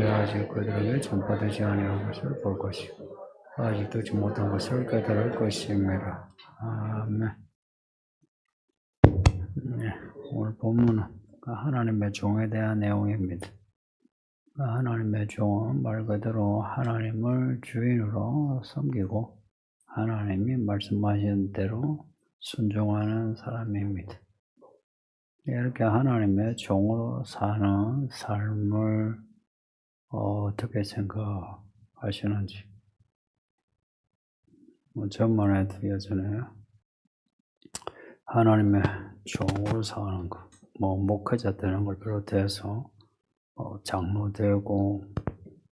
아직 그들에게 전파되지 아니한 것을 볼 것이고 아직 듣지 못한 것을 깨달을 것임이라. 아멘. 네, 오늘 본문은 하나님의 종에 대한 내용입니다. 하나님의 종은 말 그대로 하나님을 주인으로 섬기고 하나님이 말씀하신 대로 순종하는 사람입니다. 이렇게 하나님의 종으로 사는 삶을 어떻게 생각하시는지. 전만 해도 예전에 하나님의 종으로 사는 거, 목회자 되는 걸 비롯해서 장로 되고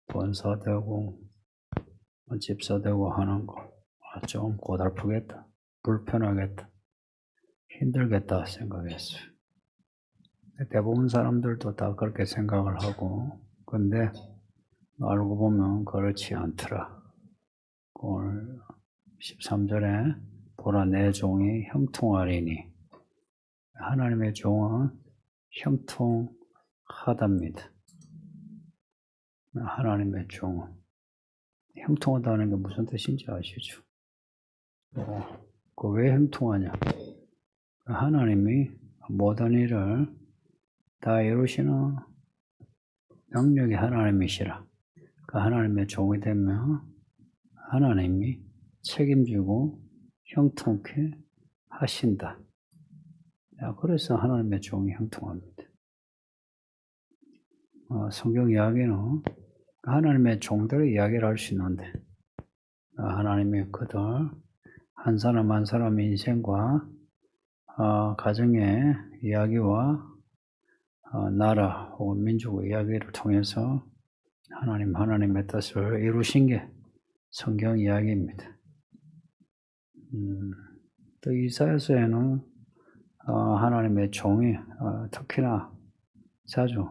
권사 되고 집사 되고 하는 거 좀 고달프겠다, 불편하겠다, 힘들겠다 생각했어요. 대부분 사람들도 다 그렇게 생각을 하고, 근데 알고 보면 그렇지 않더라. 오늘 13절에 보라 내 종이 형통하리니, 하나님의 종은 형통하답니다. 하나님의 종은 형통하다는 게 무슨 뜻인지 아시죠? 그 왜 형통하냐? 하나님이 모든 일을 다 이루시는 능력이 하나님이시라. 그 하나님의 종이 되면 하나님이 책임지고 형통케 하신다. 그래서 하나님의 종이 형통합니다. 성경 이야기는 하나님의 종들의 이야기를 할 수 있는데, 하나님이 그들 한 사람 한 사람 인생과 가정의 이야기와 나라 혹은 민족의 이야기를 통해서 하나님의 뜻을 이루신 게 성경 이야기입니다. 또 이사야서에는 하나님의 종이 특히나 자주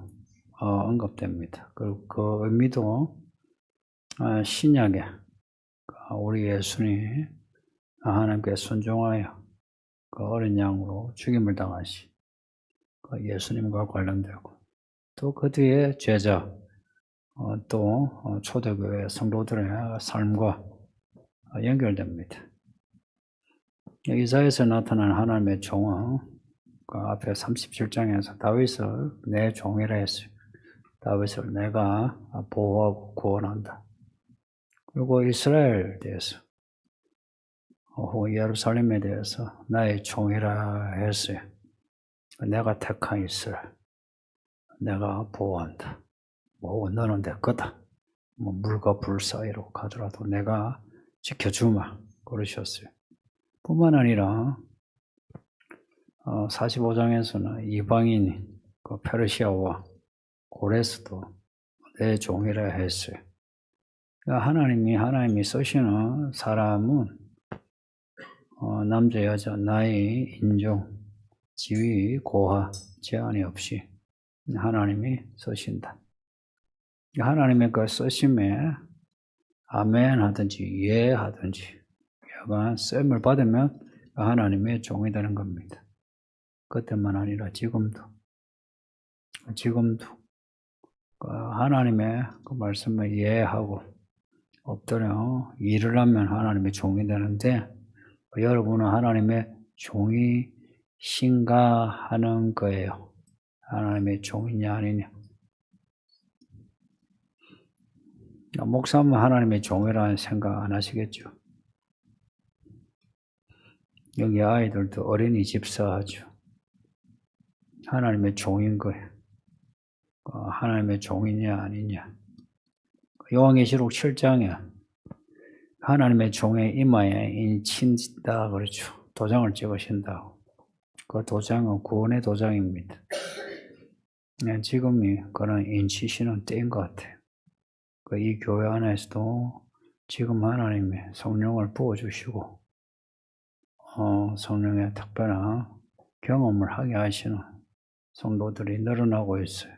언급됩니다. 그리고 그 의미도 신약에 우리 예수님이 하나님께 순종하여 그 어린 양으로 죽임을 당하신 그 예수님과 관련되고, 또 그 뒤에 제자 또 초대교회 성도들의 삶과 연결됩니다. 이사야에서 나타난 하나님의 종은 그 앞에 37장에서 다윗을 내 종이라 했어요. 다윗을 내가 보호하고 구원한다. 그리고 이스라엘에 대해서 혹은 예루살렘에 대해서 나의 종이라 했어요. 내가 택한 이스라엘, 내가 보호한다. 너는 내 거다. 물과 불 사이로 가더라도 내가 지켜주마. 그러셨어요. 뿐만 아니라 45장에서는 이방인 그 페르시아와 고레스도 내 종이라 했어요. 하나님이 쓰시는 사람은 남자 여자 나이 인종 지위 고하 제한이 없이 하나님이 쓰신다. 하나님의 그 쓰심에 아멘 하든지 예 하든지 약간 셈을 받으면 하나님의 종이 되는 겁니다. 그때만 아니라 지금도 하나님의 그 말씀에 예 하고 엎드려 일을 하면 하나님의 종이 되는데, 여러분은 하나님의 종이신가 하는 거예요. 하나님의 종이냐 아니냐. 목사면 하나님의 종이라는 생각 안 하시겠죠? 여기 아이들도 어린이 집사하죠. 하나님의 종인 거예요. 하나님의 종이냐 아니냐. 요한계시록 7장에 하나님의 종의 이마에 인친다 그렇죠. 도장을 찍으신다고. 그 도장은 구원의 도장입니다. 지금이 그런 인치시는 때인 것 같아요. 이 교회 안에서도 지금 하나님의 성령을 부어주시고 성령의 특별한 경험을 하게 하시는 성도들이 늘어나고 있어요.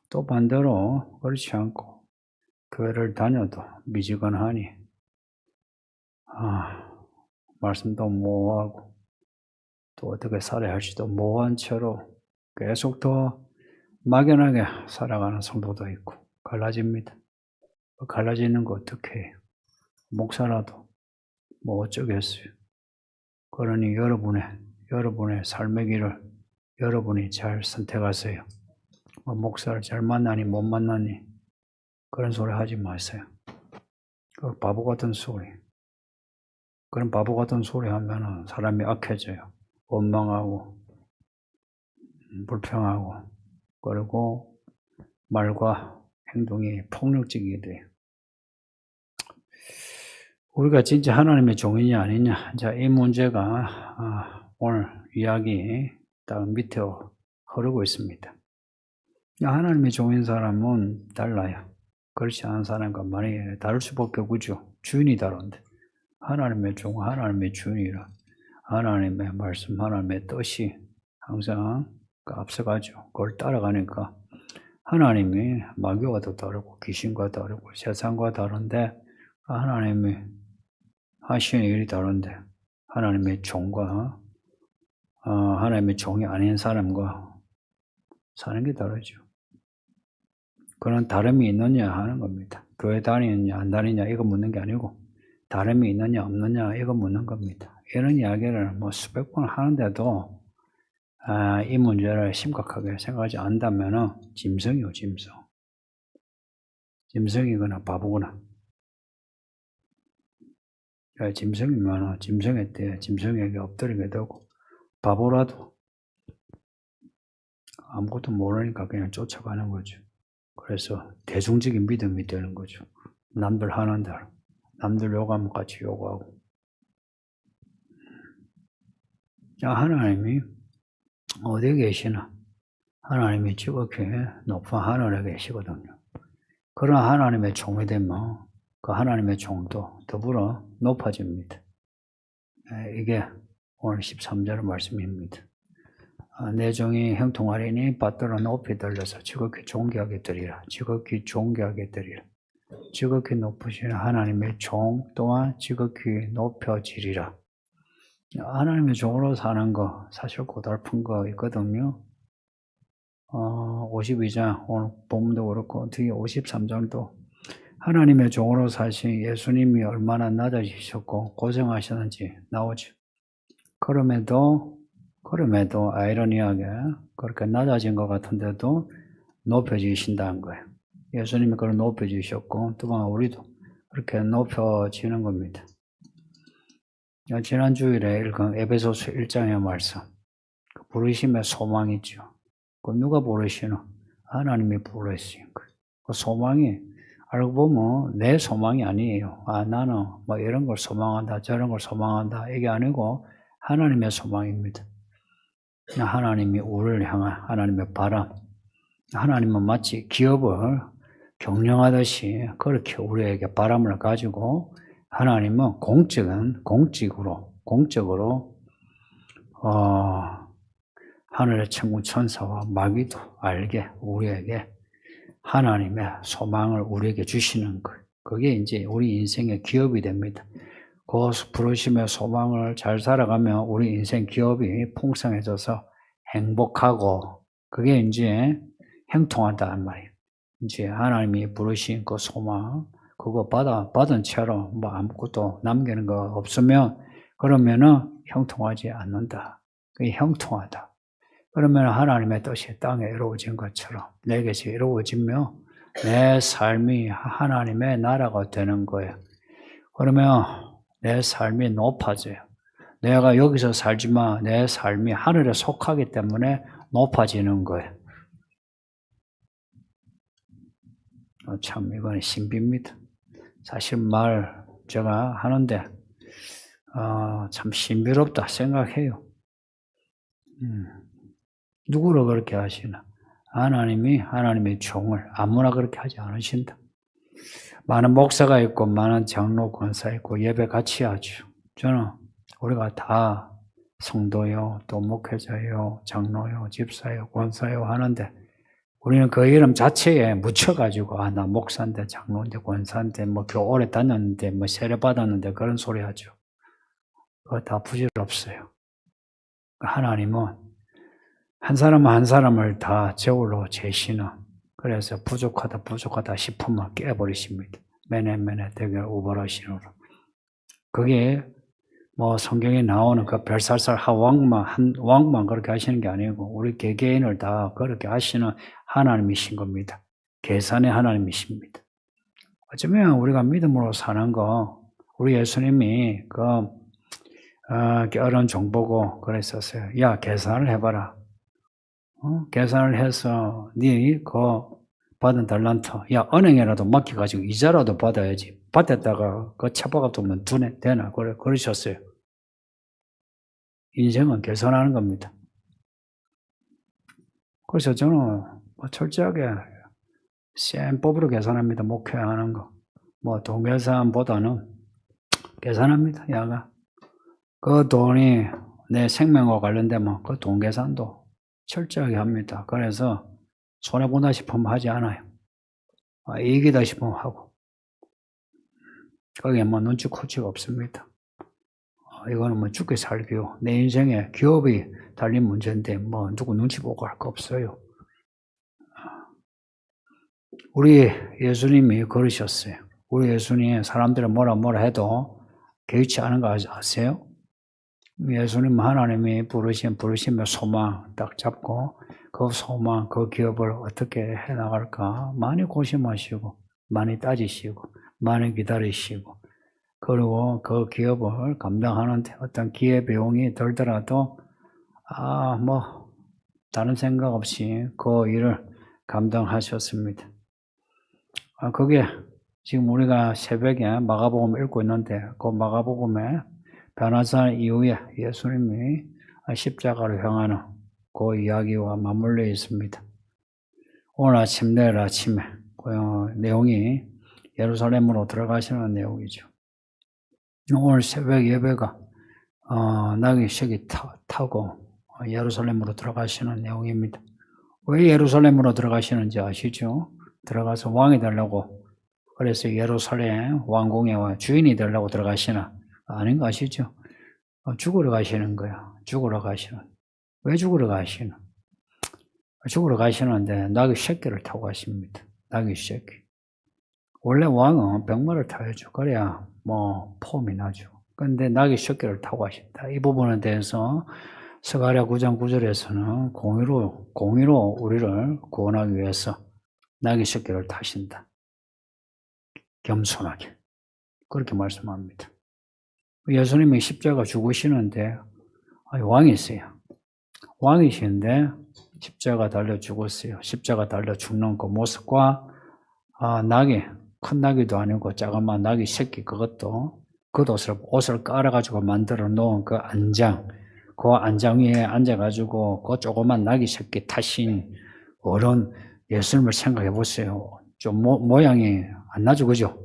또 반대로 그렇지 않고 교회를 다녀도 미지근하니 말씀도 모호하고 또 어떻게 살아야 할지도 모호한 채로 계속 더 막연하게 살아가는 성도도 있고 갈라집니다. 갈라지는 거 어떻게 해요? 목사라도 뭐 어쩌겠어요. 그러니 여러분의 삶의 길을 여러분이 잘 선택하세요. 뭐 목사를 잘 만나니 못 만나니 그런 소리 하지 마세요. 그 바보 같은 소리. 그런 바보 같은 소리 하면은 사람이 악해져요. 원망하고 불평하고 그리고 말과 행동이 폭력적이게 돼요. 우리가 진짜 하나님의 종이냐 아니냐, 자, 이 문제가 오늘 이야기 딱 밑에 흐르고 있습니다. 하나님의 종인 사람은 달라요. 그렇지 않은 사람과 많이 다를 수밖에 없죠. 주인이 다른데 하나님의 종, 하나님의 주인이라 하나님의 말씀, 하나님의 뜻이 항상 앞서가죠. 그걸 따라가니까 하나님이 마귀와도 다르고 귀신과 다르고 세상과 다른데 하나님이 하시는 일이 다른데 하나님의 종과 하나님의 종이 아닌 사람과 사는 게 다르죠. 그런 다름이 있느냐 하는 겁니다. 교회 다니느냐 안 다니느냐 이거 묻는 게 아니고 다름이 있느냐 없느냐 이거 묻는 겁니다. 이런 이야기를 뭐 수백 번 하는데도 이 문제를 심각하게 생각하지 않는다면 짐승이요, 짐승. 짐승이거나 바보거나. 짐승이면 짐승에게 엎드리게 되고 바보라도 아무것도 모르니까 그냥 쫓아가는 거죠. 그래서 대중적인 믿음이 되는 거죠. 남들 하는 대로. 남들 욕하면 같이 욕하고. 하나님이 어디에 계시나? 하나님이 지극히 높은 하늘에 계시거든요. 그런 하나님의 종이 되면 그 하나님의 종도 더불어 높아집니다. 이게 오늘 13절 말씀입니다. 내 종이 형통하리니 받들어 높이 들려서 지극히 존귀하게 되리라. 지극히 존귀하게 되리라. 지극히 높으신 하나님의 종 또한 지극히 높여지리라. 하나님의 종으로 사는 거 사실 고달픈 거 있거든요. 52장 오늘 본문도 그렇고 뒤에 53장도 하나님의 종으로 사신 예수님이 얼마나 낮아지셨고 고생하셨는지 나오죠. 그럼에도 아이러니하게 그렇게 낮아진 것 같은데도 높여지신다는 거예요. 예수님이 그걸 높여주셨고 또한 우리도 그렇게 높여지는 겁니다. 지난 주일에 읽은 에베소서 1장의 말씀, 그 부르심의 소망이 있죠. 그 누가 부르시노? 하나님이 부르신 거예요. 그 소망이 알고 보면 내 소망이 아니에요. 나는 뭐 이런 걸 소망한다, 저런 걸 소망한다 이게 아니고 하나님의 소망입니다. 하나님이 우리를 향한 하나님의 바람, 하나님은 마치 기업을 경영하듯이 그렇게 우리에게 바람을 가지고 하나님은 공적으로 하늘의 천군 천사와 마귀도 알게 우리에게 하나님의 소망을 우리에게 주시는 것. 그게 이제 우리 인생의 기업이 됩니다. 그 부르심의 소망을 잘 살아가면 우리 인생 기업이 풍성해져서 행복하고 그게 이제 형통하다는 말이에요. 이제 하나님이 부르신 그 소망 그거 받은 채로 뭐 아무것도 남기는 거 없으면 그러면은 형통하지 않는다. 그게 형통하다. 그러면 하나님의 뜻이 땅에 이루어진 것처럼 내게서 이루어지며 내 삶이 하나님의 나라가 되는 거예요. 그러면 내 삶이 높아져요. 내가 여기서 살지만 내 삶이 하늘에 속하기 때문에 높아지는 거예요. 참 이건 신비입니다. 사실 말 제가 하는데 참 신비롭다 생각해요. 누구를 그렇게 하시나? 하나님이 하나님의 종을 아무나 그렇게 하지 않으신다. 많은 목사가 있고 많은 장로 권사 있고 예배 같이 하죠. 저는 우리가 다 성도요, 또 목회자요, 장로요, 집사요, 권사요 하는데 우리는 그 이름 자체에 묻혀가지고 나 목사인데 장로인데 권사인데 뭐 교회 오래 다녔는데 뭐 세례 받았는데 그런 소리 하죠. 그거 다 부질없어요. 하나님은 한 사람은 한 사람을 다 저울로 재시는, 그래서 부족하다 싶으면 깨버리십니다. 매네 대결 우벌하시노라. 그게 뭐 성경에 나오는 그 별살살 왕만 그렇게 하시는 게 아니고 우리 개개인을 다 그렇게 하시는 하나님이신 겁니다. 계산의 하나님이십니다. 어쩌면 우리가 믿음으로 사는 거, 우리 예수님이 어려운 종 보고 그랬었어요. 야, 계산을 해봐라. 계산을 해서 받은 달란트, 야, 은행에라도 맡겨가지고 이자라도 받아야지. 받았다가 차박아두면 되나? 그러셨어요. 인생은 계산하는 겁니다. 그래서 저는 철저하게 센 법으로 계산합니다. 목회하는 거. 돈 계산보다는 계산합니다. 야가. 그 돈이 내 생명과 관련되면 그 돈 계산도 철저하게 합니다. 그래서 손해본다 싶으면 하지 않아요. 이익이다 싶으면 하고. 거기에 눈치 코치가 없습니다. 이거는 죽게 살기요. 내 인생에 기업이 달린 문제인데 누구 눈치 보고 할 거 없어요. 우리 예수님이 그러셨어요. 우리 예수님 사람들이 뭐라 해도 개의치 않은 거 아세요? 예수님 하나님이 부르시면 소망 딱 잡고 그 소망, 그 기업을 어떻게 해나갈까 많이 고심하시고 많이 따지시고 많이 기다리시고, 그리고 그 기업을 감당하는데 어떤 기회비용이 들더라도 다른 생각 없이 그 일을 감당하셨습니다. 그게 지금 우리가 새벽에 마가복음 읽고 있는데 그 마가복음에 변화산 이후에 예수님이 십자가를 향하는 그 이야기와 맞물려 있습니다. 오늘 아침, 내일 아침에 그 내용이 예루살렘으로 들어가시는 내용이죠. 오늘 새벽 예배가 나귀새끼 타고 예루살렘으로 들어가시는 내용입니다. 왜 예루살렘으로 들어가시는지 아시죠? 들어가서 왕이 되려고, 그래서 예루살렘 왕궁의 주인이 되려고 들어가시나? 아닌 거 아시죠? 죽으러 가시는 거야. 죽으러 가시는. 왜 죽으러 가시나? 죽으러 가시는데 나귀 새끼를 타고 가십니다. 나귀 새끼. 원래 왕은 병마를 타야죠. 그래야 폼이 나죠. 근데 나귀 새끼를 타고 가신다. 이 부분에 대해서 스가랴 9장 9절에서는 공의로 우리를 구원하기 위해서 나귀 새끼를 타신다. 겸손하게. 그렇게 말씀합니다. 예수님이 십자가 죽으시는데 왕이세요. 왕이신데 십자가 달려 죽었어요. 십자가 달려 죽는 그 모습과 나귀, 큰 나귀도 아니고 작은 나귀 새끼, 그것도 옷을 깔아가지고 만들어 놓은 그 안장 위에 앉아가지고 그 조그만 나귀 새끼 타신 어른 예수님을 생각해 보세요. 좀 모양이 안 나죠, 그죠?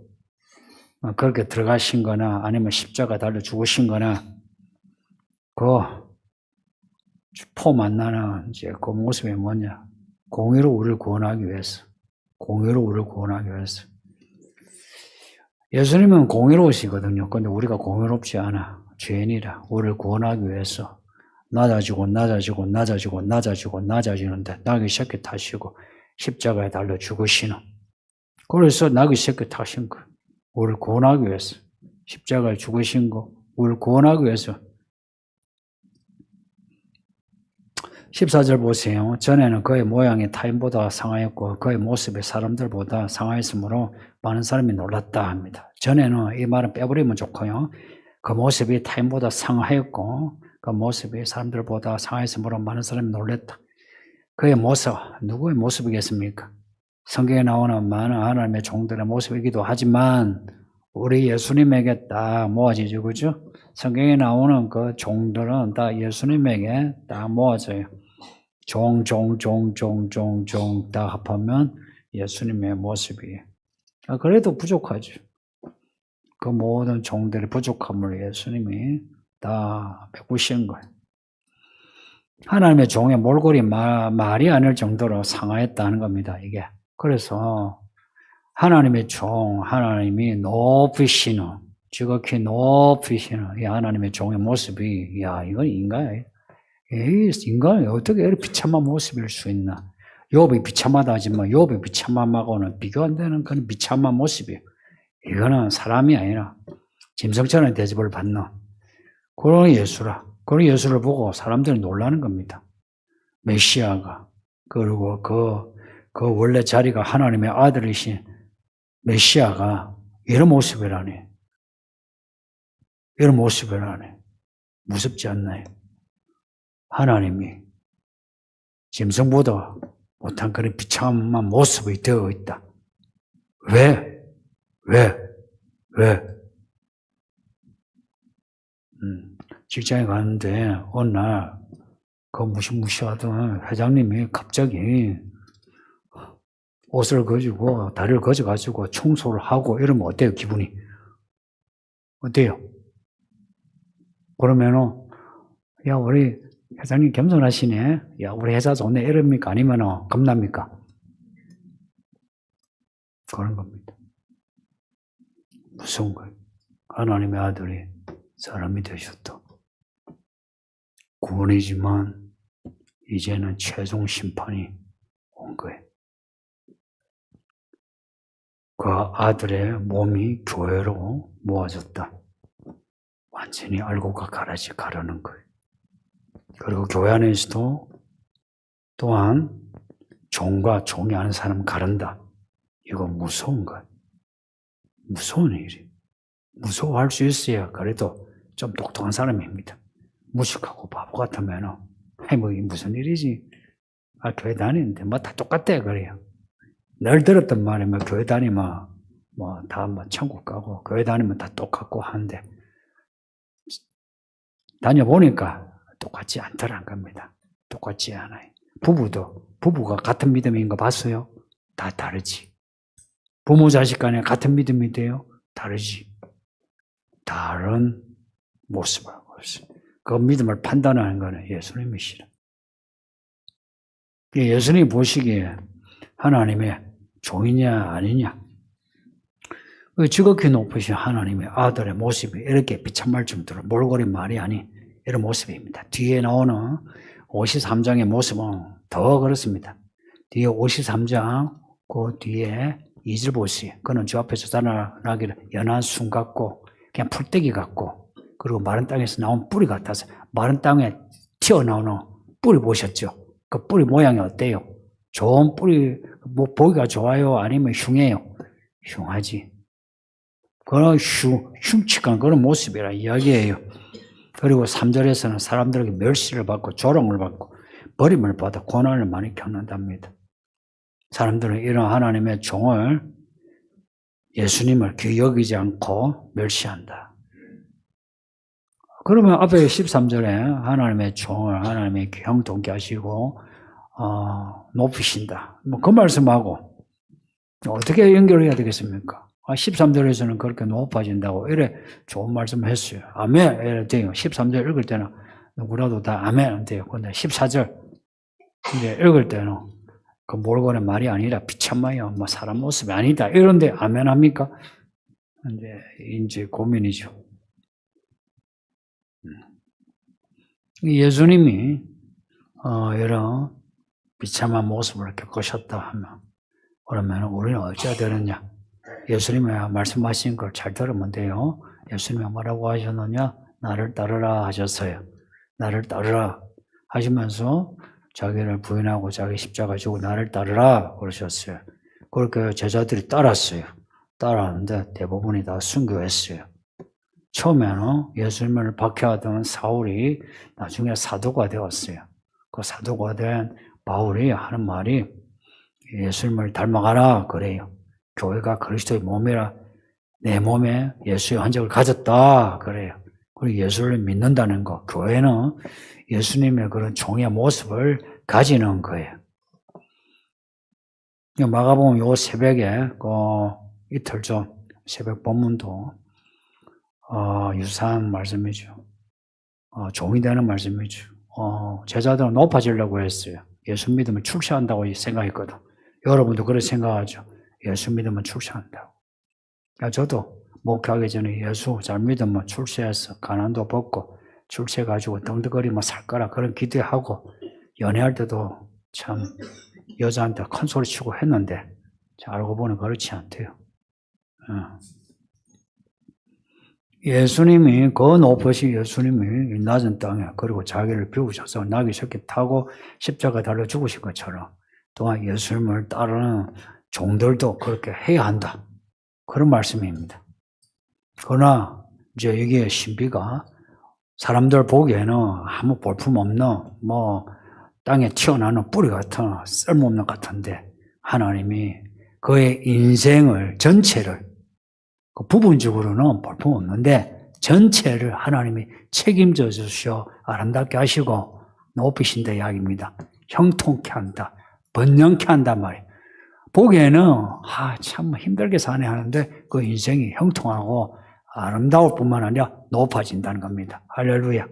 그렇게 들어가신 거나 아니면 십자가 달려 죽으신 거나 폼 안 나는 이제 그 모습이 뭐냐? 공의로 우리를 구원하기 위해서. 예수님은 공의로우시거든요. 근데 우리가 공의롭지 않아. 죄인이라. 우리를 구원하기 위해서 낮아지는데 나귀 새끼 타시고 십자가에 달려 죽으시는. 그래서 나귀 새끼 타신 거예요. 우리를 구원하기 위해서. 십자가에 죽으신 거, 우리를 구원하기 위해서. 14절 보세요. 전에는 그의 모양이 타인보다 상하였고 그의 모습이 사람들보다 상하였으므로 많은 사람이 놀랐다 합니다. 전에는, 이 말은 빼버리면 좋고요. 그 모습이 타인보다 상하였고 그 모습이 사람들보다 상하였으므로 많은 사람이 놀랐다. 그의 모습, 누구의 모습이겠습니까? 성경에 나오는 많은 하나님의 종들의 모습이기도 하지만 우리 예수님에게 딱 모아지죠, 그죠? 성경에 나오는 그 종들은 다 예수님에게 딱 모아져요. 종 다 합하면 예수님의 모습이에요. 그래도 부족하죠. 그 모든 종들의 부족함을 예수님이 다 메꾸신 거예요. 하나님의 종의 몰골이 말이 아닐 정도로 상하였다는 겁니다, 이게. 그래서 하나님의 종, 하나님이 높이시는, 지극히 높이시는 이 하나님의 종의 모습이, 이건 인가요? 인간이 어떻게 이렇게 비참한 모습일 수 있나? 욥이 비참하다 하지만 욥의 비참함하고는 비교 안 되는 그런 비참한 모습이에요. 이거는 사람이 아니라 짐승처럼 대접을 받는 그런 예수라. 그런 예수를 보고 사람들이 놀라는 겁니다. 메시아가, 그리고 그 원래 자리가 하나님의 아들이신 메시아가 이런 모습이라니. 이런 모습이라니. 무섭지 않나요? 하나님이 짐승보다 못한 그런 비참한 모습이 되어 있다. 왜? 직장에 가는데 어느 날 그 무시무시하던 회장님이 갑자기 옷을 가지고 다리를 거져가지고 청소를 하고 이러면 어때요? 기분이? 어때요? 그러면은 야 우리 회장님 겸손하시네. 야 우리 회사 좋네 이럽니까? 아니면은 겁납니까? 그런 겁니다. 무서운 거예요. 하나님의 아들이 사람이 되셨다. 구원이지만 이제는 최종 심판이 온 거예요. 그 아들의 몸이 교회로 모아졌다. 완전히 알고가 가르는 거예요. 그리고 교회 안에서도 또한 종과 종이 아는 사람 가른다. 이거 무서운 거예요. 무서운 일이에요. 무서워할 수 있어야 그래도 좀 똑똑한 사람입니다. 무식하고 바보 같으면 뭐 이게 무슨 일이지? 교회 다니는데 뭐 다 똑같대 그래요. 늘 들었던 말이 뭐 교회 다니면 다 천국 가고 교회 다니면 다 똑같고 하는데 다녀보니까 똑같지 않더란 겁니다. 똑같지 않아요. 부부가 같은 믿음인 거 봤어요? 다 다르지. 부모 자식 간에 같은 믿음이 돼요? 다르지. 다른 모습을 하고 있어요. 그 믿음을 판단하는 거는 예수님이시라. 예수님이 보시기에 하나님의 종이냐 아니냐 지극히 높으신 하나님의 아들의 모습이 이렇게 비참할 정도로 몰골인 말이 아닌 이런 모습입니다. 뒤에 나오는 53장의 모습은 더 그렇습니다. 뒤에 53장 그 뒤에 2절 보세요. 그는 주 앞에서 자라나기를 연한 순 같고 그냥 풀떼기 같고 그리고 마른 땅에서 나온 뿌리 같아서 마른 땅에 튀어나오는 뿌리 보셨죠? 그 뿌리 모양이 어때요? 좋은 뿌리, 보기가 좋아요? 아니면 흉해요? 흉하지. 그런 흉측한 그런 모습이라 이야기예요. 그리고 3절에서는 사람들에게 멸시를 받고 조롱을 받고 버림을 받아 고난을 많이 겪는답니다. 사람들은 이런 하나님의 종을 예수님을 귀히 여기지 않고 멸시한다. 그러면 앞에 13절에 하나님의 종을 하나님의 형통케 하시고 높이신다. 그 말씀하고 어떻게 연결해야 되겠습니까? 13절에서는 그렇게 높아진다고 이래 좋은 말씀을 했어요. 아멘 이래 돼요. 13절 읽을 때는 누구라도 다 아멘 돼요. 근데 14절 이제 읽을 때는 그 몰골의 말이 아니라 비참하여 사람 모습이 아니다. 이런데 아멘 합니까? 이제 고민이죠. 예수님이 이런 비참한 모습을 겪으셨다 하면 그러면 우리는 어찌해야 되느냐? 예수님이 말씀하신 걸 잘 들으면 돼요. 예수님이 뭐라고 하셨느냐? 나를 따르라 하셨어요. 나를 따르라 하시면서 자기를 부인하고 자기 십자가 지고 나를 따르라 그러셨어요. 그렇게 제자들이 따랐어요. 따랐는데 대부분이 다 순교했어요. 처음에는 예수님을 박해하던 사울이 나중에 사도가 되었어요. 그 사도가 된 바울이 하는 말이 예수님을 닮아가라 그래요. 교회가 그리스도의 몸이라 내 몸에 예수의 흔적을 가졌다 그래요. 그리고 예수를 믿는다는 거. 교회는 예수님의 그런 종의 모습을 가지는 거예요. 마가복음 요 새벽에 이틀 전 새벽 본문도 유사한 말씀이죠. 종이 되는 말씀이죠. 제자들은 높아지려고 했어요. 예수 믿으면 출세한다고 생각했거든. 여러분도 그렇게 생각하죠. 예수 믿으면 출세한다고. 저도 목회하기 전에 예수 잘 믿으면 출세해서 가난도 벗고 출세가지고 덩덕거리면 살 거라 그런 기대하고 연애할 때도 참 여자한테 큰 소리 치고 했는데 알고 보니 그렇지 않대요. 예수님이 그 높으신 예수님이 낮은 땅에 그리고 자기를 비우셔서 나귀 새끼 타고 십자가 달려 죽으신 것처럼 또한 예수님을 따르는 종들도 그렇게 해야 한다. 그런 말씀입니다. 그러나 이제 이게 신비가 사람들 보기에는 아무 볼품없는 땅에 튀어나오는 뿌리 같은 쓸모없는 것 같은데 하나님이 그의 인생을 전체를 그 부분적으로는 볼품없는데 전체를 하나님이 책임져 주셔 아름답게 하시고 높이신다 이야기입니다. 형통케 한다. 번영케 한단 말이에요. 보기에는 참 힘들게 사네 하는데 그 인생이 형통하고 아름다울 뿐만 아니라 높아진다는 겁니다. 할렐루야.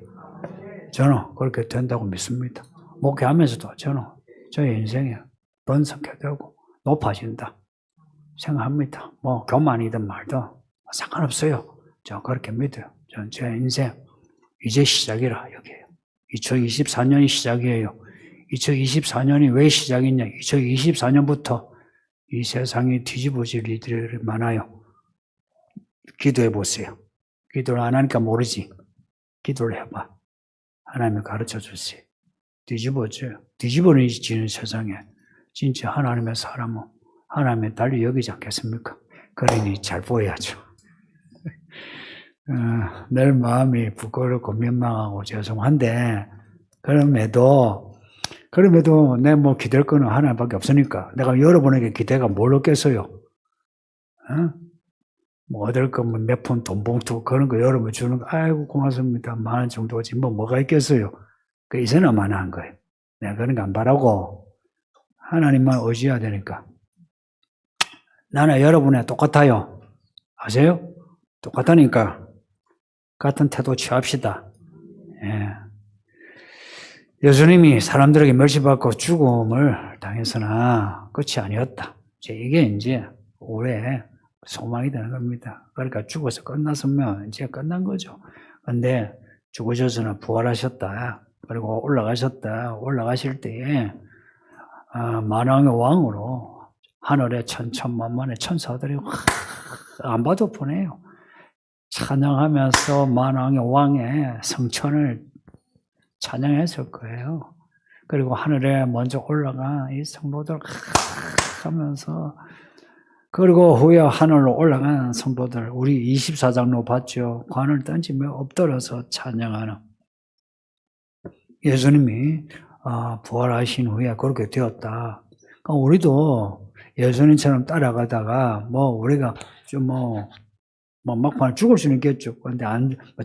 저는 그렇게 된다고 믿습니다. 목회하면서도 저는 저의 인생이 번성케 되고 높아진다 생각합니다. 교만이든 말든 상관없어요. 저 그렇게 믿어요. 전 제 인생 이제 시작이라 여기에요. 2024년이 시작이에요. 2024년이 왜 시작이냐? 2024년부터 이 세상이 뒤집어질 일들이 많아요. 기도해 보세요. 기도를 안 하니까 모르지. 기도를 해봐. 하나님이 가르쳐 주세요. 뒤집어져요. 뒤집어지는 세상에 진짜 하나님의 사람은 하나님의 달리 여기지 않겠습니까? 그러니 잘 보여야죠. 내 마음이 부끄럽고 민망하고 죄송한데 그럼에도 내 기댈 거는 하나님밖에 없으니까 내가 여러분에게 기대가 뭘 얻겠어요? 얻을 거면 몇 푼 돈 봉투 그런 거 여러분 주는 거 아이고 고맙습니다. 10,000원 정도지 뭐가 있겠어요? 그 이제는 만한 거예요. 내가 그런 거 안 바라고 하나님만 의지해야 되니까. 나는 여러분에 똑같아요. 아세요? 똑같다니까. 같은 태도 취합시다. 예. 예수님이 사람들에게 멸시받고 죽음을 당했으나 끝이 아니었다. 이게 이제 올해 소망이 되는 겁니다. 그러니까 죽어서 끝났으면 이제 끝난 거죠. 근데 죽으셔서는 부활하셨다. 그리고 올라가셨다. 올라가실 때에 만왕의 왕으로 하늘에 천천만만의 천사들이 안 봐도 보내요. 찬양하면서 만왕의 왕의 성천을 찬양했을 거예요. 그리고 하늘에 먼저 올라간 이 성도들 하면서 그리고 후에 하늘로 올라간 성도들 우리 24장로 봤죠. 관을 던지며 엎드려서 찬양하는 예수님이 부활하신 후에 그렇게 되었다. 그러니까 우리도 예수님처럼 따라가다가 우리가 좀 막판 죽을 수는 있겠죠. 그런데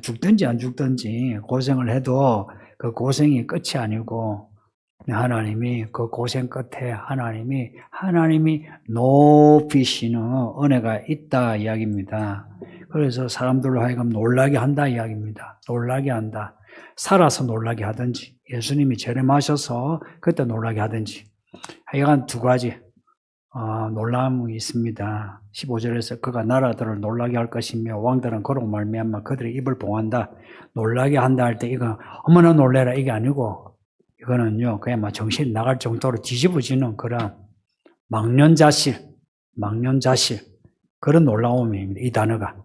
죽든지 안 죽든지 고생을 해도 그 고생이 끝이 아니고 하나님이 그 고생 끝에 하나님이 높이시는 은혜가 있다 이야기입니다. 그래서 사람들로 하여금 놀라게 한다 이야기입니다. 놀라게 한다. 살아서 놀라게 하든지 예수님이 재림하셔서 그때 놀라게 하든지 하여간 두 가지 놀라움이 있습니다. 15절에서 그가 나라들을 놀라게 할 것이며 왕들은 그로 말미암아 그들의 입을 봉한다. 놀라게 한다 할 때 이거 어머나 놀래라 이게 아니고 이거는요 그냥 정신이 나갈 정도로 뒤집어지는 그런 망년자실 그런 놀라움입니다. 이 단어가.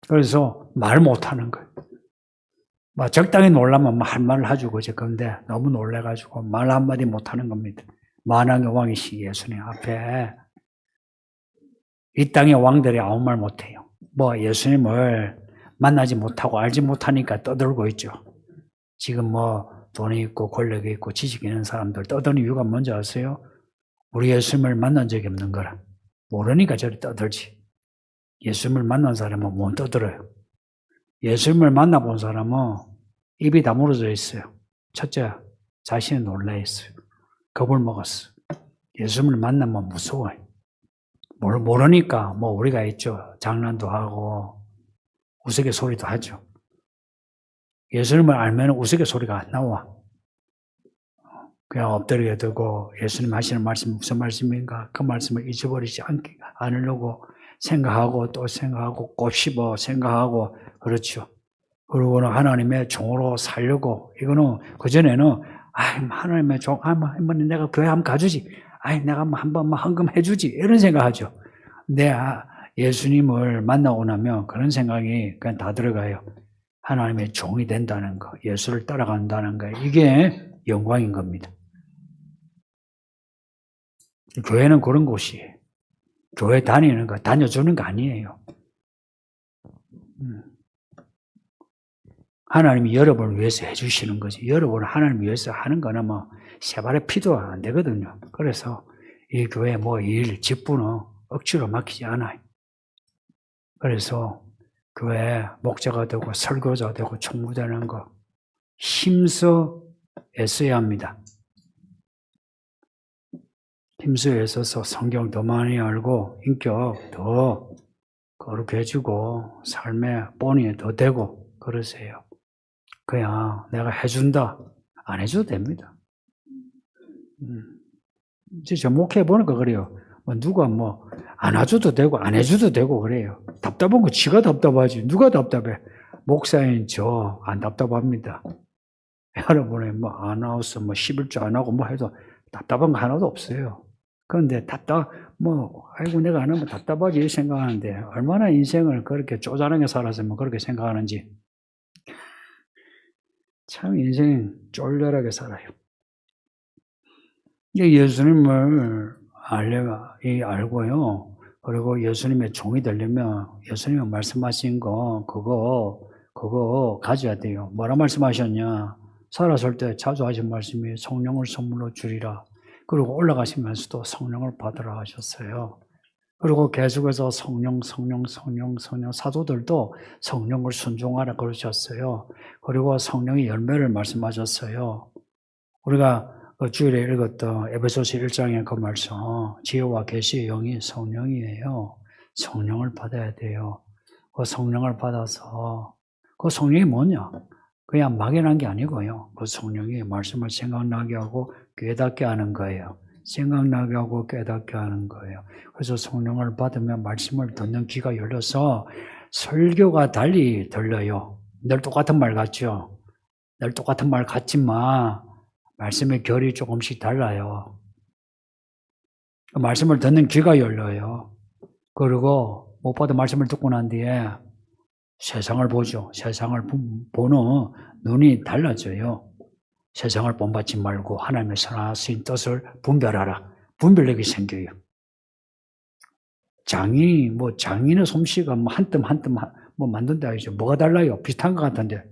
그래서 말 못하는 거예요. 적당히 놀라면 할 말을 하죠. 그런데 너무 놀래가지고 말 한마디 못하는 겁니다. 만왕의 왕이시 예수님 앞에 이 땅의 왕들이 아무 말 못해요. 예수님을 만나지 못하고 알지 못하니까 떠들고 있죠. 지금 돈이 있고 권력이 있고 지식이 있는 사람들 떠드는 이유가 뭔지 아세요? 우리 예수님을 만난 적이 없는 거라. 모르니까 저리 떠들지. 예수님을 만난 사람은 못 떠들어요. 예수님을 만나본 사람은 입이 다물어져 있어요. 첫째, 자신이 놀라 있어요. 겁을 먹었어. 예수님을 만나면 무서워요. 모르니까 우리가 있죠. 장난도 하고 우스갯소리도 하죠. 예수님을 알면 우스갯소리가 안 나와. 그냥 엎드리게 되고 예수님 하시는 말씀 무슨 말씀인가 그 말씀을 잊어버리지 않으려고 생각하고 또 생각하고 곱씹어 생각하고 그렇죠. 그러고는 하나님의 종으로 살려고, 이거는, 그전에는, 하나님의 종, 한번 내가 교회 한번 가주지. 내가 한번 헌금해주지. 이런 생각하죠. 근데 예수님을 만나고 나면 그런 생각이 그냥 다 들어가요. 하나님의 종이 된다는 거, 예수를 따라간다는 거, 이게 영광인 겁니다. 교회는 그런 곳이에요. 교회 다니는 거, 다녀주는 거 아니에요. 하나님이 여러분을 위해서 해주시는 거지. 여러분을 하나님 위해서 하는 거는 세 발의 피도 안 되거든요. 그래서 이 교회 직분은 억지로 맡기지 않아요. 그래서 교회 목자가 되고 설교자 되고 총무되는 거 힘써 애써야 합니다. 힘써 애써서 성경 더 많이 알고 인격 더 거룩해 해주고 삶의 본이 더 되고 그러세요. 그냥 내가 해준다 안 해줘도 됩니다. 저 목회해보니까 그래요. 누가 안 와줘도 되고 안 해줘도 되고 그래요. 답답한 거 지가 답답하지. 누가 답답해? 목사인 저 안 답답합니다. 여러분이 아나운서 11조 안 하고 해도 답답한 거 하나도 없어요. 그런데 아이고 내가 안 하면 답답하지 생각하는데 얼마나 인생을 그렇게 쪼잔하게 살았으면 그렇게 생각하는지. 참 인생 쫄렬하게 살아요. 예수님을 알고요. 그리고 예수님의 종이 되려면 예수님이 말씀하신 거 그거 가져야 돼요. 뭐라 말씀하셨냐? 살았을 때 자주 하신 말씀이 성령을 선물로 주리라. 그리고 올라가시면서도 성령을 받으라 하셨어요. 그리고 계속해서 성령 사도들도 성령을 순종하라 그러셨어요. 그리고 성령의 열매를 말씀하셨어요. 우리가 주일에 읽었던 에베소서 1장의 그 말씀, 지혜와 계시의 영이 성령이에요. 성령을 받아야 돼요. 그 성령을 받아서 그 성령이 뭐냐? 그냥 막연한 게 아니고요. 그 성령이 말씀을 생각나게 하고 깨닫게 하는 거예요. 생각나게 하고 깨닫게 하는 거예요. 그래서 성령을 받으면 말씀을 듣는 귀가 열려서 설교가 달리 들려요. 늘 똑같은 말 같죠? 늘 똑같은 말 같지만 말씀의 결이 조금씩 달라요. 말씀을 듣는 귀가 열려요. 그리고 무엇보다 말씀을 듣고 난 뒤에 세상을 보죠. 세상을 보는 눈이 달라져요. 세상을 본받지 말고 하나님의 선하신 뜻을 분별하라. 분별력이 생겨요. 장인의 솜씨가 한 뜸 만든다 하죠. 뭐가 달라요? 비슷한 것 같은데.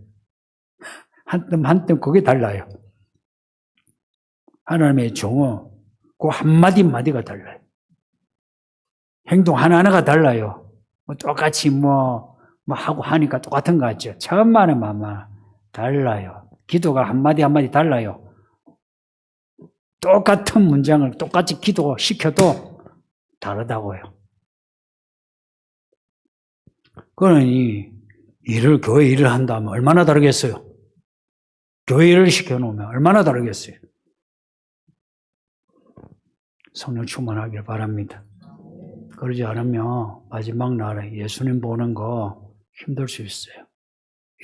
한 뜸 그게 달라요. 하나님의 종은 그 한마디가 달라요. 행동 하나하나가 달라요. 똑같이 하고 하니까 똑같은 것 같죠. 처음만은 달라요. 기도가 한마디 달라요. 똑같은 문장을 똑같이 기도시켜도 다르다고요. 그러니 교회 일을 한다면 얼마나 다르겠어요? 교회 일을 시켜놓으면 얼마나 다르겠어요? 성령 충만하길 바랍니다. 그러지 않으면 마지막 날에 예수님 보는 거 힘들 수 있어요.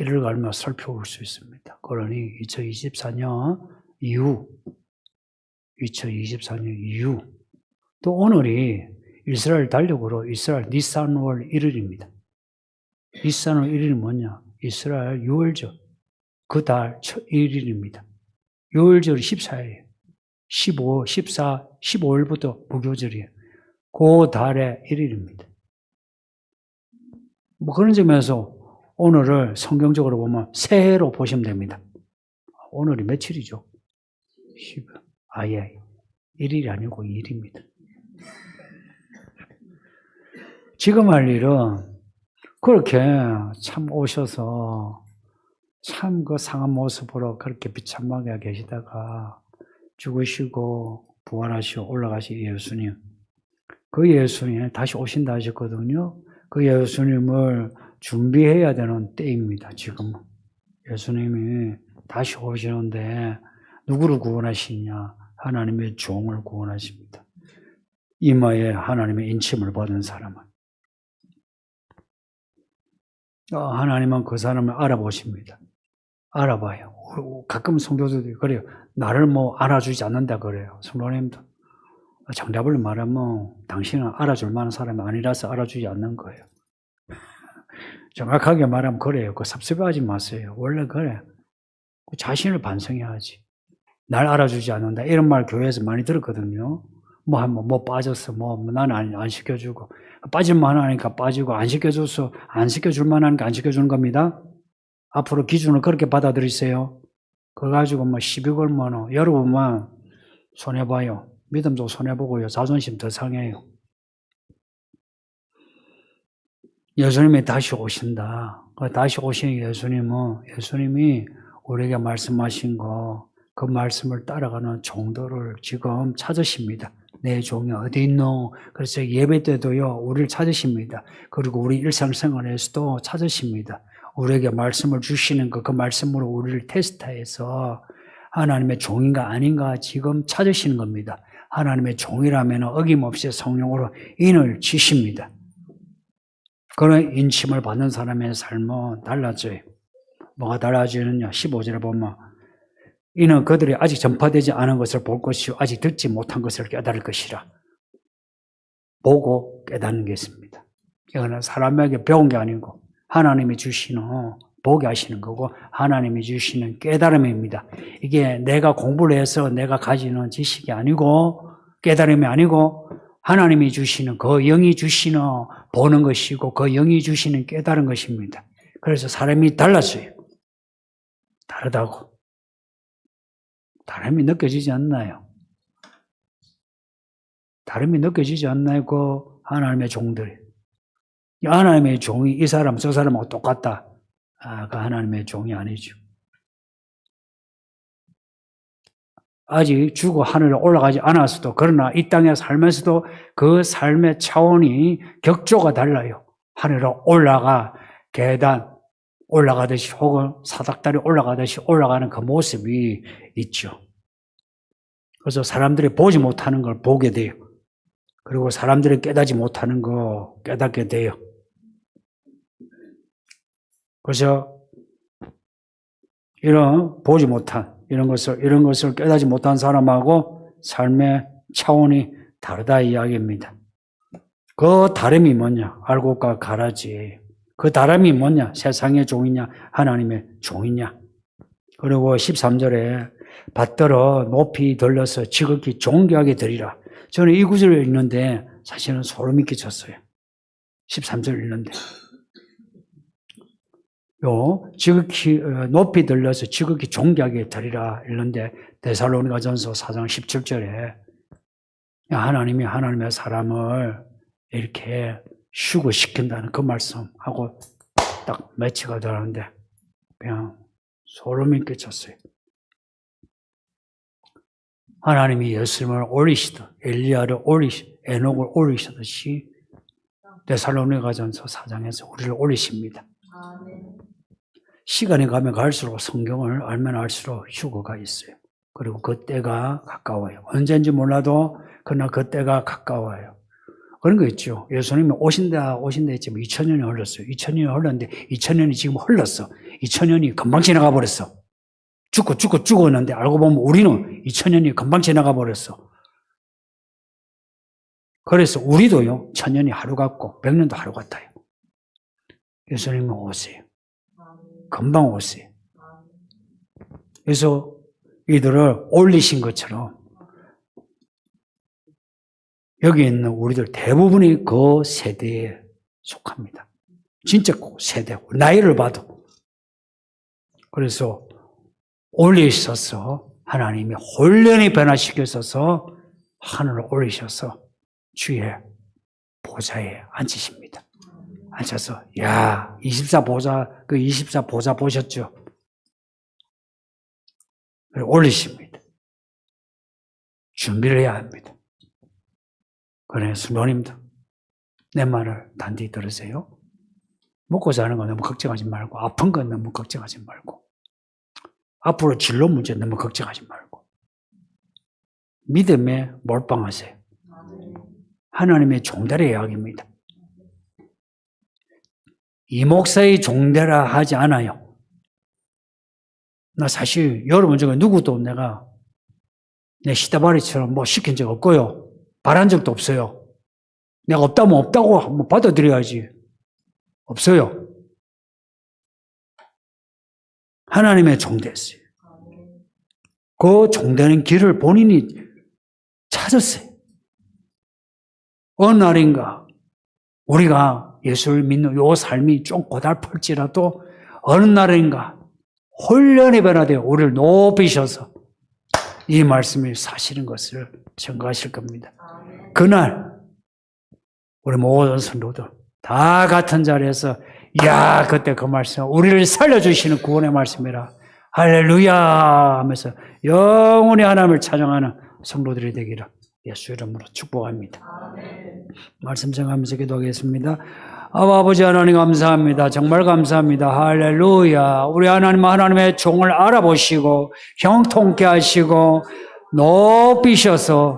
이를 갈며 살펴볼 수 있습니다. 그러니 2024년 이후 또 오늘이 이스라엘 달력으로 이스라엘 니산월 1일입니다. 니산월 1일이 뭐냐? 이스라엘 유월절 그 달 1일입니다. 유월절이 14일이에요. 15, 14, 15일부터 무교절이에요. 그 달의 1일입니다. 그런 점에서 오늘을 성경적으로 보면 새해로 보시면 됩니다. 오늘이 며칠이죠? 10일. 아예 1일이 아니고 2일입니다. 지금 할 일은 그렇게 참 오셔서 참 그 상한 모습으로 그렇게 비참하게 계시다가 죽으시고 부활하시고 올라가신 예수님. 그 예수님 다시 오신다 하셨거든요. 그 예수님을 준비해야 되는 때입니다. 지금 예수님이 다시 오시는데 누구를 구원하시냐? 하나님의 종을 구원하십니다. 이마에 하나님의 인침을 받은 사람은. 하나님은 그 사람을 알아보십니다. 알아봐요. 가끔 성도들이 그래요. 나를 뭐 알아주지 않는다 그래요. 성도님도. 정답을 말하면 당신은 알아줄 만한 사람이 아니라서 알아주지 않는 거예요. 정확하게 말하면 그래요. 그 섭섭해하지 마세요. 원래 그래. 자신을 반성해야지. 날 알아주지 않는다. 이런 말 교회에서 많이 들었거든요. 뭐 빠졌어. 나는 안 시켜주고. 빠질만 하니까 빠지고, 안 시켜줘서, 안 시켜줄 만하니까 안 시켜주는 겁니다. 앞으로 기준을 그렇게 받아들이세요. 그거 가지고 시비 걸면 여러분만 손해봐요. 믿음도 손해보고요. 자존심 더 상해요. 예수님이 다시 오신다. 다시 오신 예수님이 우리에게 말씀하신 그 말씀을 따라가는 종들을 지금 찾으십니다. 내 종이 어디 있노? 그래서 예배 때도요, 우리를 찾으십니다. 그리고 우리 일상생활에서도 찾으십니다. 우리에게 말씀을 주시는 그 말씀으로 우리를 테스트해서 하나님의 종인가 아닌가 지금 찾으시는 겁니다. 하나님의 종이라면 어김없이 성령으로 인을 치십니다. 그런 인침을 받는 사람의 삶은 달라져요. 뭐가 달라지느냐? 15절에 보면 이는 그들이 아직 전파되지 않은 것을 볼 것이요 아직 듣지 못한 것을 깨달을 것이라. 보고 깨닫는 게 있습니다. 이거는 사람에게 배운 게 아니고 하나님이 주시는 보게 하시는 거고 하나님이 주시는 깨달음입니다. 이게 내가 공부를 해서 내가 가지는 지식이 아니고 깨달음이 아니고 하나님이 주시는 그 영이 주시는 보는 것이고 그 영이 주시는 깨달은 것입니다. 그래서 사람이 달랐어요. 다르다고. 다름이 느껴지지 않나요? 다름이 느껴지지 않나요? 그 하나님의 종들이. 하나님의 종이 이 사람 저 사람하고 똑같다. 그 하나님의 종이 아니죠. 아직 죽어 하늘에 올라가지 않았어도 그러나 이 땅에 살면서도 그 삶의 차원이 격조가 달라요. 하늘에 계단 올라가듯이 혹은 사닥다리 올라가듯이 올라가는 그 모습이 있죠. 그래서 사람들이 보지 못하는 걸 보게 돼요. 그리고 사람들이 깨닫지 못하는 거 깨닫게 돼요. 그래서 보지 못한 이런 것을 깨닫지 못한 사람하고 삶의 차원이 다르다 이야기입니다. 그 다름이 뭐냐? 알곡과 가라지. 그 다름이 뭐냐? 세상의 종이냐? 하나님의 종이냐? 그리고 13절에 받들어 높이 들려서 지극히 존귀하게 드리라. 저는 이 구절을 읽는데 사실은 소름이 끼쳤어요. 13절 읽는데. 지극히 높이 들려서 지극히 존귀하게 드리라 읽는데 데살로니가전서 4장 17절에 하나님이 하나님의 사람을 이렇게 휴거시킨다는 그 말씀하고 딱 매치가 되는데 그냥 소름이 끼쳤어요. 하나님이 예수님을 올리시듯 엘리야를 에녹을 올리시듯이 데살로니가전서 4장에서 우리를 올리십니다. 시간이 가면 갈수록 성경을 알면 알수록 휴거가 있어요. 그리고 그 때가 가까워요. 언제인지 몰라도 그러나 그 때가 가까워요. 그런 거 있죠. 예수님이 오신다 지금 2000년이 흘렀어요. 2000년이 흘렀는데 2000년이 지금 흘렀어. 2000년이 금방 지나가 버렸어. 죽었는데 알고 보면 우리는 2000년이 금방 지나가 버렸어. 그래서 우리도요. 1000년이 하루 같고 100년도 하루 같아요. 예수님은 오세요. 금방 오세요. 그래서 이들을 올리신 것처럼 여기 있는 우리들 대부분이 그 세대에 속합니다. 진짜 그 세대, 나이를 봐도. 그래서 올리셔서 하나님이 홀연히 변화시켜서 하늘을 올리셔서 주의 보좌에 앉히십니다. 앉혀서 24 보좌 보셨죠? 올리십니다. 준비를 해야 합니다. 그래서 성도님도 내 말을 단디 들으세요. 먹고 사는 거 너무 걱정하지 말고 아픈 건 너무 걱정하지 말고 앞으로 진로 문제 너무 걱정하지 말고 믿음에 몰빵하세요. 하나님의 종달의 이야기입니다. 이 목사의 종되라 하지 않아요. 나 사실 여러분 중에 누구도 내가 내 시다바리처럼 뭐 시킨 적 없고요. 바란 적도 없어요. 내가 없다면 없다고 한번 받아들여야지. 없어요. 하나님의 종됐어요. 그 종되는 길을 본인이 찾았어요. 어느 날인가 우리가 예수를 믿는 요 삶이 좀 고달플지라도 어느 날인가 훈련의 변화되어 우리를 높이셔서 이 말씀이 사실인 것을 증거하실 겁니다. 그날 우리 모든 성도들 다 같은 자리에서 야 그때 그 말씀 우리를 살려주시는 구원의 말씀이라 할렐루야 하면서 영원히 하나님을 찬양하는 성도들이 되기를 예수 이름으로 축복합니다. 말씀 정하면서 기도하겠습니다. 아버지 하나님 감사합니다. 정말 감사합니다. 할렐루야. 우리 하나님의 종을 알아보시고 형통케 하시고 높이셔서